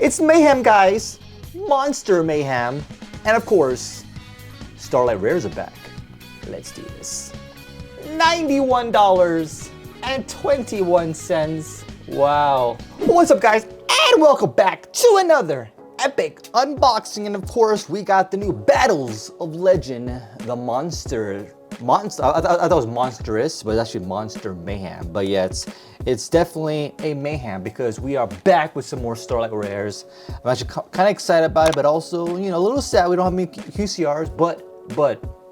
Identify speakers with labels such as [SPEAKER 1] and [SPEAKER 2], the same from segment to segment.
[SPEAKER 1] It's Mayhem, guys. Monster Mayhem. And of course, Starlight Rares are back. Let's do this. $91.21. Wow. What's up, guys? And welcome back to another epic unboxing. And of course, we got the new Battles of Legend, the Monster. I thought it was Monstrous, but it's actually Monster Mayhem. But yeah, it's definitely a mayhem because we are back with some more Starlight Rares. I'm actually kind of excited about it, but also, you know, a little sad we don't have many QCRs, but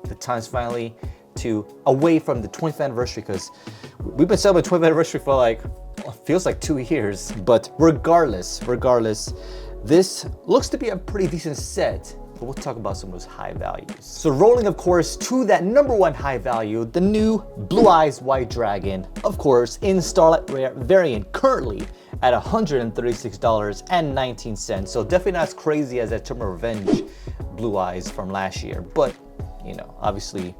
[SPEAKER 1] the time's finally away from the 20th anniversary, because we've been celebrating 20th anniversary for like, feels like 2 years. But regardless, this looks to be a pretty decent set. But we'll talk about some of those high values. So rolling, of course, to that #1 high value, the new Blue Eyes White Dragon, of course, in Starlight Rare variant, currently at $136.19. So definitely not as crazy as that Term of Revenge Blue Eyes from last year, but you know, obviously,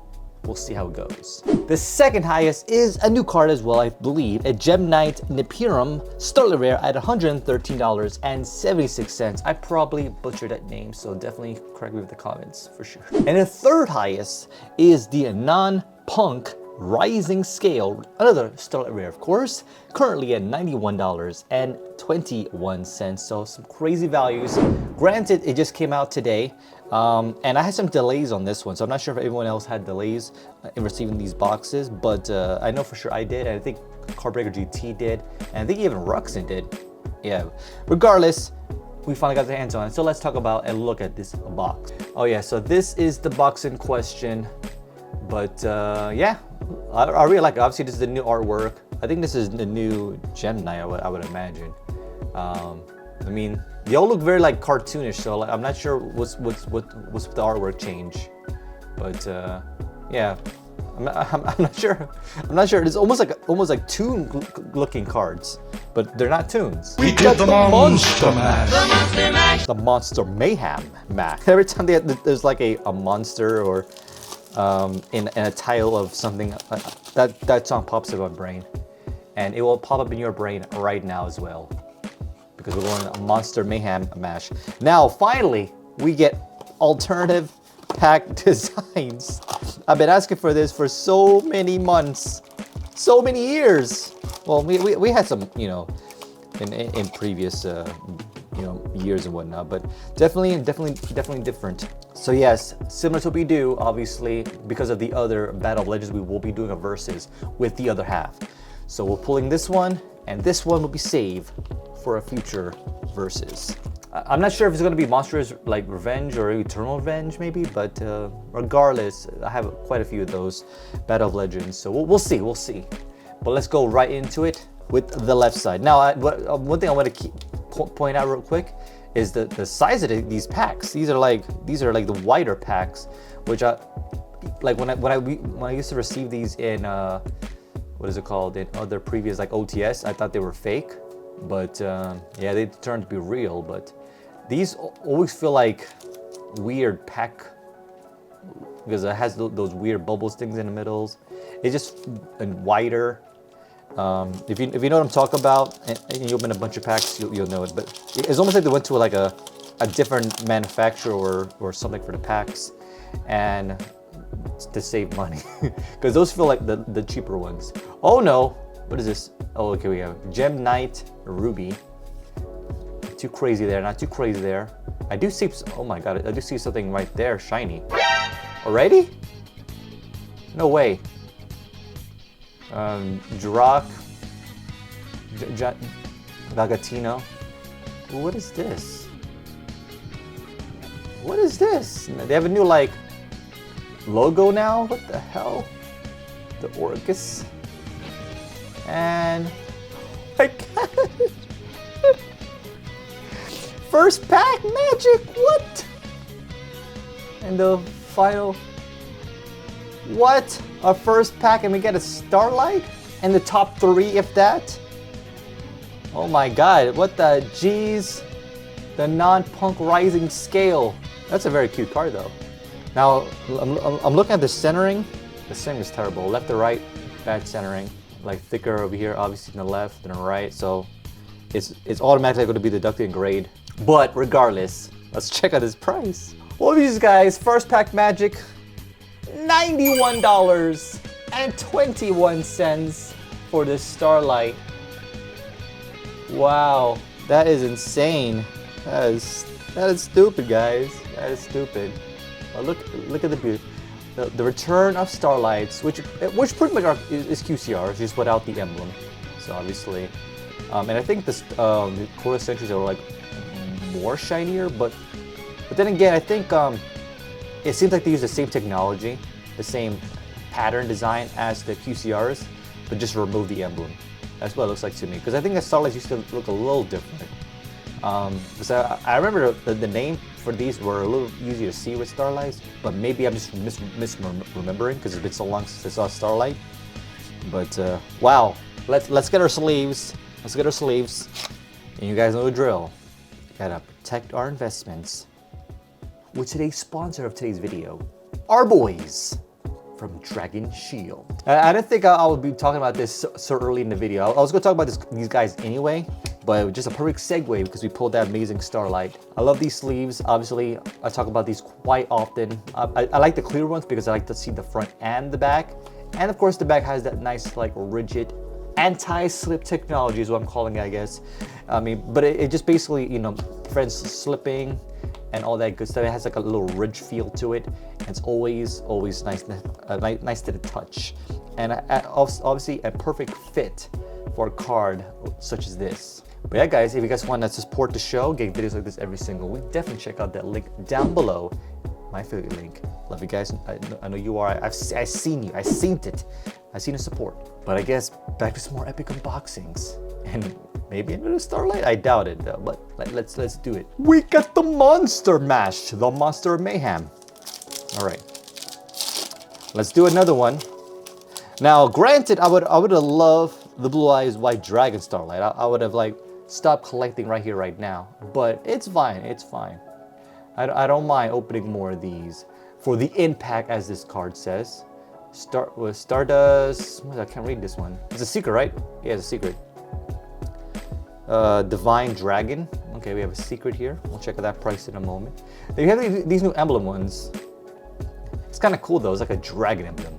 [SPEAKER 1] we'll see how it goes. The second highest is a new card as well, I believe, a Gem Knight Nipirum Starlight Rare at $113.76. I probably butchered that name, so definitely correct me with the comments for sure. And the third highest is the Noh-P.U.N.K Rising Scale, another Starlight Rare, of course, currently at $91.21. So some crazy values. Granted, it just came out today, and I had some delays on this one, so I'm not sure if everyone else had delays in receiving these boxes, but I know for sure I did, and I think Cardbreaker GT did, and I think even Ruxin did. Yeah, regardless, we finally got the hands on it. So let's talk about and look at this box. Oh yeah, so this is the box in question, but yeah, I really like it. Obviously, this is the new artwork. I think this is the new Gem Knight, I would imagine. I mean, they all look very like cartoonish, so like, I'm not sure what's the artwork change, but yeah, I'm not sure. I'm not sure. It's almost like Toon looking cards, but they're not Toons.
[SPEAKER 2] We got the Monster Mash.
[SPEAKER 1] The Monster Mayhem Mac. Every time there's like a monster or in a title of something, that song pops in my brain, and it will pop up in your brain right now as well, because we're going to Monster Mayhem Mash. Now, finally, we get alternative pack designs. I've been asking for this for so many months, so many years. Well, we had some, you know, in previous you know, years and whatnot, but definitely different. So yes, similar to what we do, obviously, because of the other Battle of Legends, we will be doing a versus with the other half. So we're pulling this one, and this one will be saved for a future versus. I'm not sure if it's going to be Monsters like Revenge or Eternal Revenge maybe, but regardless, I have quite a few of those Battle of Legends, so we'll see. But let's go right into it with the left side. Now, one thing I want to point out real quick is the size of these packs. These are like the wider packs, which I like when I used to receive these in what is it called, in other previous like OTS. I thought they were fake, but yeah, they turned to be real. But these always feel like weird pack because it has those weird bubbles things in the middles. It's just wider. If you know what I'm talking about, and you open a bunch of packs, you'll know it. But it's almost like they went to like a different manufacturer or something for the packs, and to save money, because those feel like the cheaper ones. Oh no, what is this? Oh, okay, we have Gem Knight Ruby. Too crazy there, not too crazy there. I do see. Oh my god, I do see something right there, shiny. Already? No way. Drak, Gagatino. What is this? What is this? They have a new like logo now. What the hell? The Orcust. And my god. First pack magic. What? And the final. What? Our first pack and we get a Starlight? And the top 3, if that? Oh my god, what the jeez? The Noh-P.U.N.K Rising Scale. That's a very cute card though. Now, I'm looking at the centering. The centering is terrible. Left to right, bad centering. Like thicker over here, obviously to the left and the right. So it's automatically going to be deducted in grade. But regardless, let's check out his price. Well, these guys, first pack magic, $91.21 for this Starlight. Wow, that is insane. That is stupid, guys. That is stupid. But look at the beauty. The return of Starlights, which pretty much is QCRs, just without the emblem. So obviously, and I think the quarter centuries are like more shinier, but then again, I think it seems like they use the same technology, the same pattern design as the QCRs, but just remove the emblem. That's what it looks like to me, because I think the Starlights used to look a little different. Because I remember the name for these were a little easier to see with Starlights, but maybe I'm just misremembering because it's been so long since I saw Starlight. But wow, let's get our sleeves. Let's get our sleeves. And you guys know the drill. Gotta protect our investments. With today's sponsor of today's video, our boys from Dragon Shield. I didn't think I would be talking about this so early in the video. I was gonna talk about these guys anyway, but it was just a perfect segue because we pulled that amazing Starlight. I love these sleeves. Obviously, I talk about these quite often. I like the clear ones because I like to see the front and the back. And of course, the back has that nice, like, rigid anti-slip technology is what I'm calling it, I guess. I mean, but it just basically, you know, prevents slipping and all that good stuff. It has like a little ridge feel to it. And it's always nice to the touch. And obviously a perfect fit for a card such as this. But yeah, guys, if you guys want to support the show, get videos like this every single week, definitely check out that link down below, my affiliate link. Love you guys. I know you are. I've seen you. I've seen it. I've seen the support. But I guess back to some more epic unboxings. And maybe another Starlight? I doubt it though, but let's do it. We got the Monster Mash, the Monster Mayhem. All right, let's do another one. Now, granted, I would have loved the Blue Eyes White Dragon Starlight. I would have like stopped collecting right here, right now. But it's fine. It's fine. I don't mind opening more of these for the impact, as this card says. Stardust. I can't read this one. It's a secret, right? Yeah, it's a secret. Divine Dragon. Okay, we have a secret here. We'll check out that price in a moment. Then you have these new emblem ones. It's kind of cool though. It's like a dragon emblem.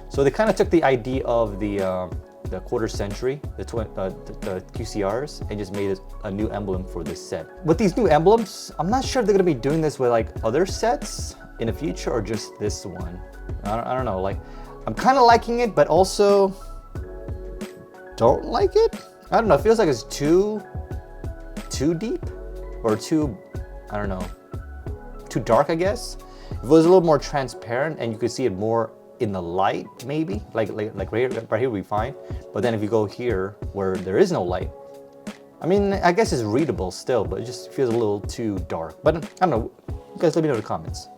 [SPEAKER 1] So they kind of took the idea of the quarter century, the QCRs, and just made a new emblem for this set. With these new emblems, I'm not sure if they're gonna be doing this with like other sets in the future or just this one. I don't know. Like, I'm kind of liking it, but also don't like it. I don't know. It feels like it's too deep or too, I don't know, too dark, I guess. If it was a little more transparent and you could see it more in the light, maybe like right here would be fine. But then if you go here where there is no light, I mean, I guess it's readable still, but it just feels a little too dark. But I don't know. You guys let me know in the comments.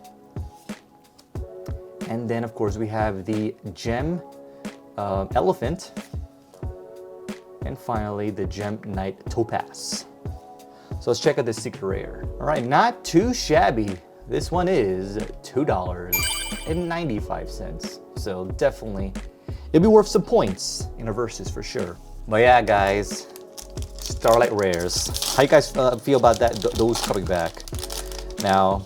[SPEAKER 1] And then of course we have the Gem Elephant. And finally the Gem Knight Topaz. So let's check out this secret rare. All right, not too shabby. This one is $2.95. So definitely, it'll be worth some points in a versus for sure. But yeah, guys, Starlight Rares. How you guys feel about that? Those coming back? Now,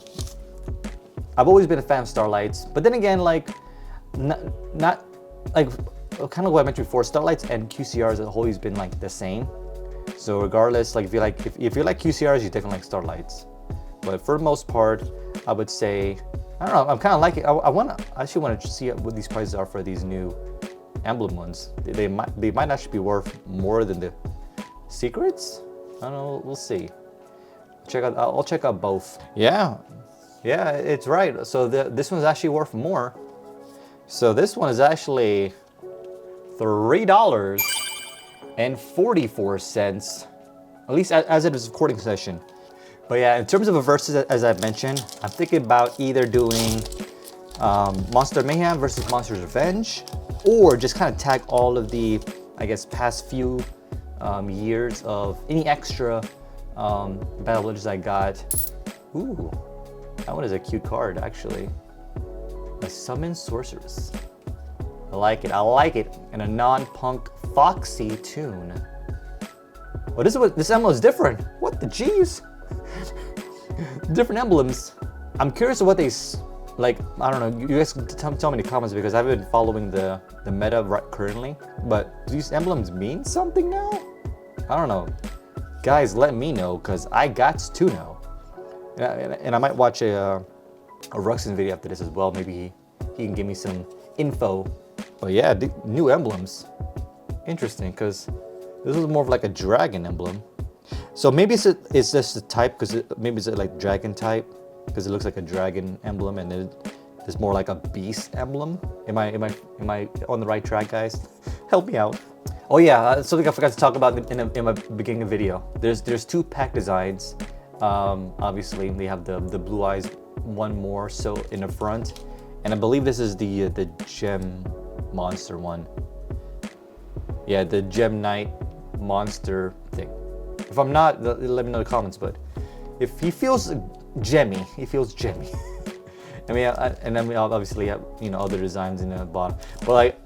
[SPEAKER 1] I've always been a fan of Starlights, but then again, like, not like kind of what I mentioned before. Starlights and QCRs have always been like the same. So regardless, like if you like QCRs, you definitely like Starlights. But for the most part, I would say, I don't know, I'm kind of liking it. I actually want to see what these prices are for these new emblem ones. They might actually be worth more than the secrets. I don't know, we'll see. I'll check out both. Yeah, it's right. So this one's actually worth more. So this one is actually $3.44, at least as it is recording session. But yeah, in terms of a versus, as I've mentioned, I'm thinking about either doing Monster Mayhem versus Monster's Revenge, or just kind of tag all of the, I guess, past few years of any extra battle legends I got. Ooh, that one is a cute card, actually. A Summon Sorceress. I like it, and a non-punk Foxy tune. Well, this emblem is different. What the jeez? Different emblems. I'm curious what they like. I don't know. You guys can tell me in the comments because I've been following the meta right currently. But do these emblems mean something now? I don't know. Guys, let me know because I got to know. And I might watch a Ruxin video after this as well. Maybe he can give me some info. But yeah, new emblems. Interesting, because this is more of like a dragon emblem. So maybe it's just the type, because maybe it's like dragon type, because it looks like a dragon emblem, and then it's more like a beast emblem. Am I on the right track, guys? Help me out. Oh yeah, something I forgot to talk about in my beginning of the video. There's two pack designs. Obviously, they have the blue eyes, one more so in the front, and I believe this is the gem monster one. Yeah, the gem knight monster thing. If I'm not, let me know in the comments. But if he feels gemmy, he feels gemmy. I mean, and then we obviously have other designs in the bottom. But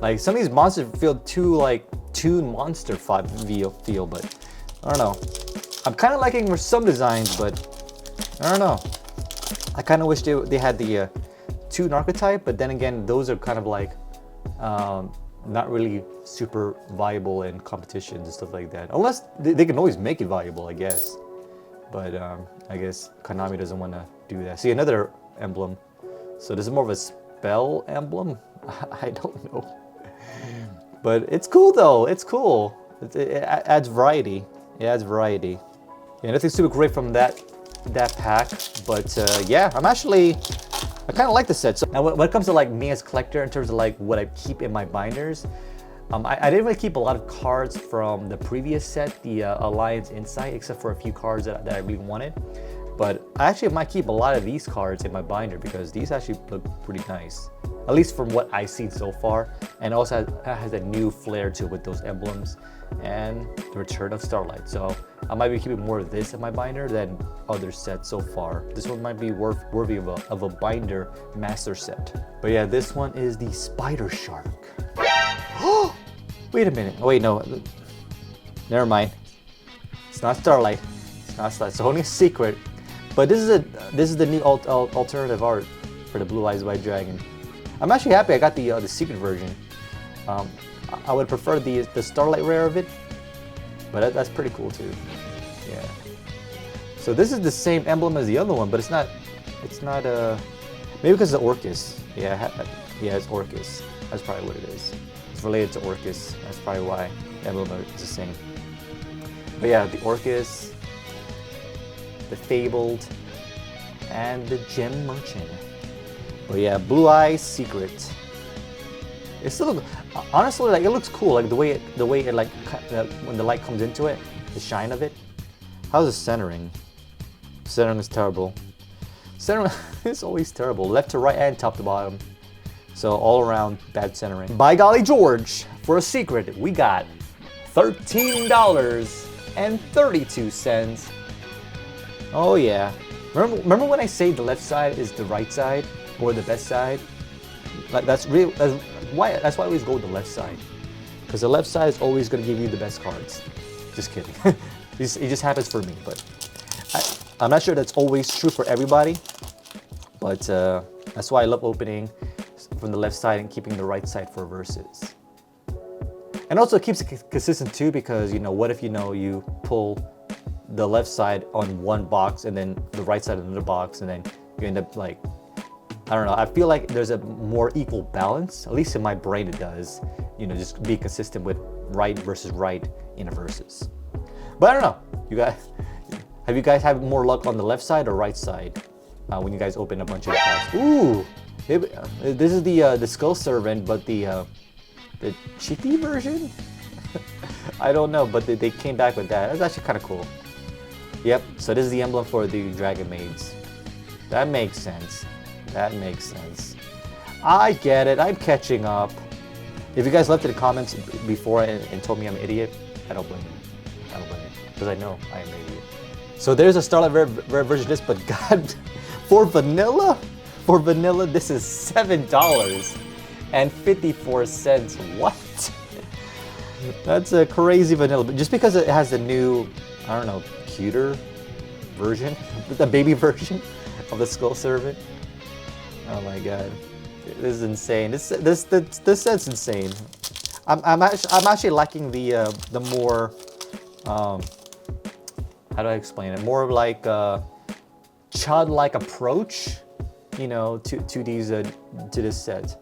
[SPEAKER 1] like some of these monsters feel too like Toon Monster feel, but I don't know. I'm kind of liking for some designs, but I don't know. I kind of wish they had the Toon archetype, but then again, those are kind of like not really super viable in competitions and stuff like that. Unless they can always make it viable, I guess. But I guess Konami doesn't want to do that. See, another emblem. So this is more of a spell emblem. I don't know. But it's cool though. It's cool. It adds variety. It adds variety. Yeah, nothing super great from that pack. But yeah, I kind of like the set. So now when it comes to like me as a collector in terms of like what I keep in my binders, I didn't really keep a lot of cards from the previous set, the Alliance Insight, except for a few cards that I really wanted. But I actually might keep a lot of these cards in my binder because these actually look pretty nice. At least from what I've seen so far. And also has a new flair to it with those emblems and the return of Starlight. So I might be keeping more of this in my binder than other sets so far. This one might be worthy of a binder master set. But yeah, this one is the Spider Shark. Wait a minute. Oh wait, no. Never mind. It's not Starlight. It's not Starlight. It's only a secret. But this is the new alternative art for the Blue Eyes White Dragon. I'm actually happy I got the secret version. I would prefer the Starlight Rare of it, but that's pretty cool too. Yeah. So this is the same emblem as the other one, but it's not maybe because of Orcust. Yeah, it's Orcust. That's probably what it is. It's related to Orcust. That's probably why the emblem is the same. But yeah, the Orcust, the Fabled, and the Gem Merchant. But yeah, Blue Eyes Secret. It still honestly, like, it looks cool, like the way it like when the light comes into it, the shine of it. How's the centering? Centering is terrible. Centering is always terrible, left to right and top to bottom. So all around bad centering. By golly George, for a secret, we got $13.32. Oh yeah. Remember when I say the left side is the right side or the best side? Like that's why I always go with the left side, because the left side is always going to give you the best cards. Just kidding. It just happens for me, but I'm not sure that's always true for everybody. But that's why I love opening from the left side and keeping the right side for verses. And also it keeps it consistent too, because what if you pull the left side on one box and then the right side on another box, and then you end up like, I don't know, I feel like there's a more equal balance, at least in my brain it does, just be consistent with right versus right in a versus. But I don't know, have you guys had more luck on the left side or right side when you guys open a bunch of packs? Ooh, this is the Skull Servant, but the chibi version? I don't know, but they came back with that. That's actually kind of cool. Yep, so this is the emblem for the Dragon Maids. That makes sense. That makes sense. I get it. I'm catching up. If you guys left in the comments before and told me I'm an idiot, I don't blame you. I don't blame you, because I know I am an idiot. So there's a Starlight Rare version of this, but God, for vanilla, this is $7.54. What? That's a crazy vanilla. But just because it has the new, I don't know, cuter version, the baby version of the Skull Servant. Oh my god, this is insane. This set's insane. I'm actually liking the more how do I explain it? More of like a childlike approach, you know, to this set.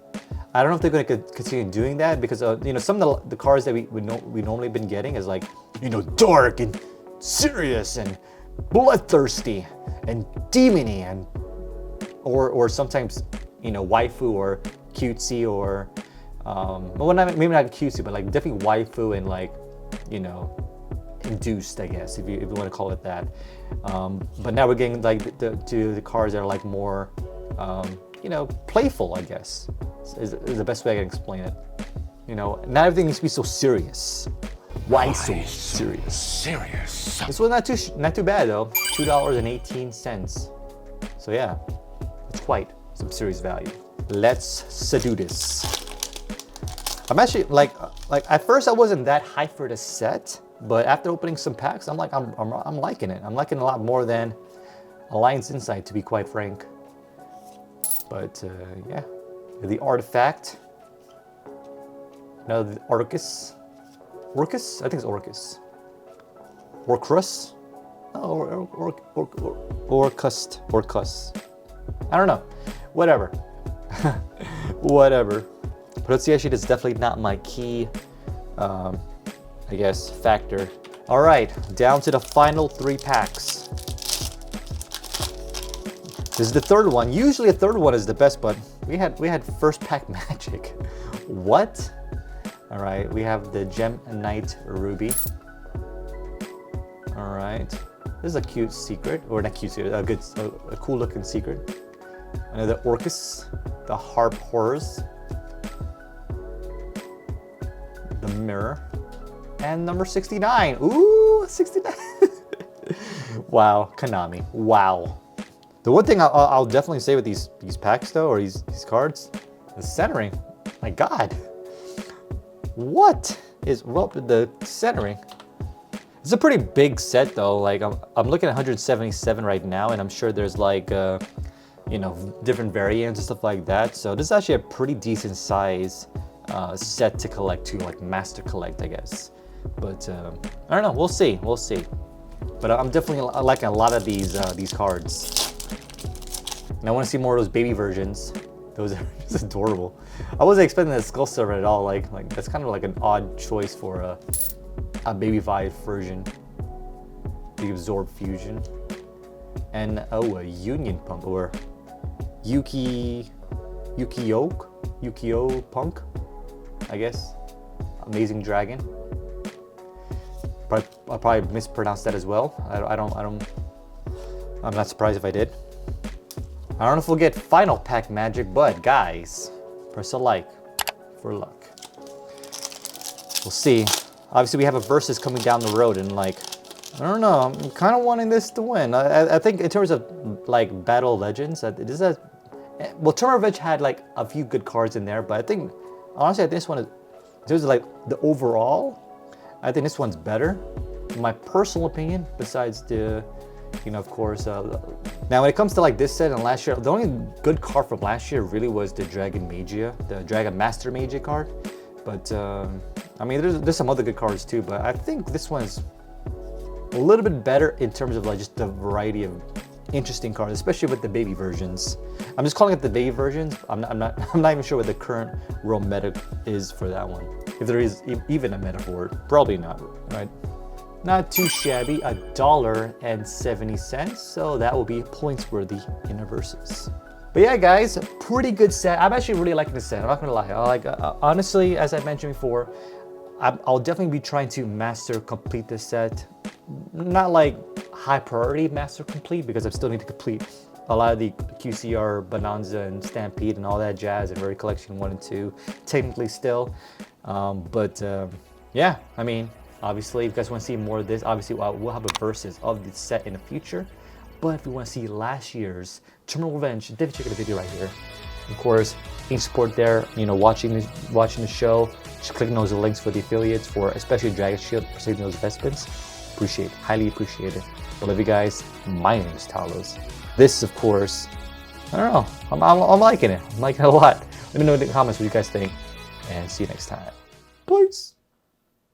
[SPEAKER 1] I don't know if they're going to continue doing that because you know, some of the cards that we normally been getting is like, you know, dark and serious and bloodthirsty and demony and or sometimes, you know, waifu or cutesy or well, maybe not cutesy, but like definitely waifu and like, you know, induced, I guess, if you want to call it that. But now we're getting like to the cards that are like more you know, playful, I guess, is the best way I can explain it. You know, not everything needs to be so serious. Why so serious? This was not too bad though. $2.18. So yeah, it's quite some serious value. Let's do this. I'm actually like at first I wasn't that hyped for the set, but after opening some packs, I'm like I'm liking it. I'm liking it a lot more than Alliance Insight, to be quite frank. But yeah, the artifact. Now the Orcust. Orcust? I think it's Orcust. Orcust? Oh, Orcust. I don't know. Whatever. Whatever. Pronunciation is definitely not my key, I guess, factor. All right, down to the final 3 packs. This is the third one. Usually the third one is the best, but we had first pack magic. What? All right, we have the Gem Knight Ruby. All right, this is a cute secret, or not cute secret, a cool looking secret. Another Orcust, the Harp Horrors, the Mirror, and number 69. Ooh, 69. Wow, Konami. Wow. The one thing I'll definitely say with these packs though, or these cards, the centering. My God, what is up with the centering? It's a pretty big set though. Like I'm looking at 177 right now, and I'm sure there's like you know, different variants and stuff like that. So this is actually a pretty decent size set to collect, to like master collect, I guess. But I don't know. We'll see. We'll see. But I'm definitely liking a lot of these cards. And I want to see more of those baby versions. Those are just adorable. I wasn't expecting the Skull Servant at all. Like that's kind of like an odd choice for a baby vibe version. The Absorb Fusion. And oh, a Union Punk, or Yugioh Punk, I guess. Amazing Dragon. But I'll probably mispronounce that as well. I'm not surprised if I did. I don't know if we'll get final pack magic, but guys, press a like for luck. We'll see. Obviously, we have a versus coming down the road, and like, I don't know, I'm kind of wanting this to win. I think in terms of like Battle Legends, this has, well, Tournament Revenge had like a few good cards in there, but I think, honestly, I think this one is, in terms of like the overall, I think this one's better, in my personal opinion, besides the, you know, of course, now when it comes to like this set and last year, the only good card from last year really was the Dragon Magia, the Dragon Master Magia card. But I mean, there's some other good cards too, but I think this one's a little bit better in terms of like just the variety of interesting cards, especially with the baby versions. I'm just calling it the baby versions. I'm not even sure what the current world meta is for that one. If there is even a meta for it, probably not, right? Not too shabby, $1.70, so that will be points worthy in the versus. But yeah, guys, pretty good set. I'm actually really liking this set. I'm not gonna lie. Honestly, as I mentioned before, I'll definitely be trying to master complete this set. Not like high priority master complete, because I still need to complete a lot of the QCR, Bonanza, and Stampede, and all that jazz, and Rare Collection 1 and 2, technically still. Yeah, I mean, obviously, if you guys want to see more of this, obviously we'll have a versus of the set in the future. But if you want to see last year's Tournament Revenge, definitely check out the video right here. Of course, any support there, you know, watching the show, just clicking those links for the affiliates, for especially Dragon Shield, for saving those investments. Appreciate, highly appreciate it. I love you guys. My name is Talos. This, of course, I don't know. I'm liking it. I'm liking it a lot. Let me know in the comments what you guys think, and see you next time. Peace.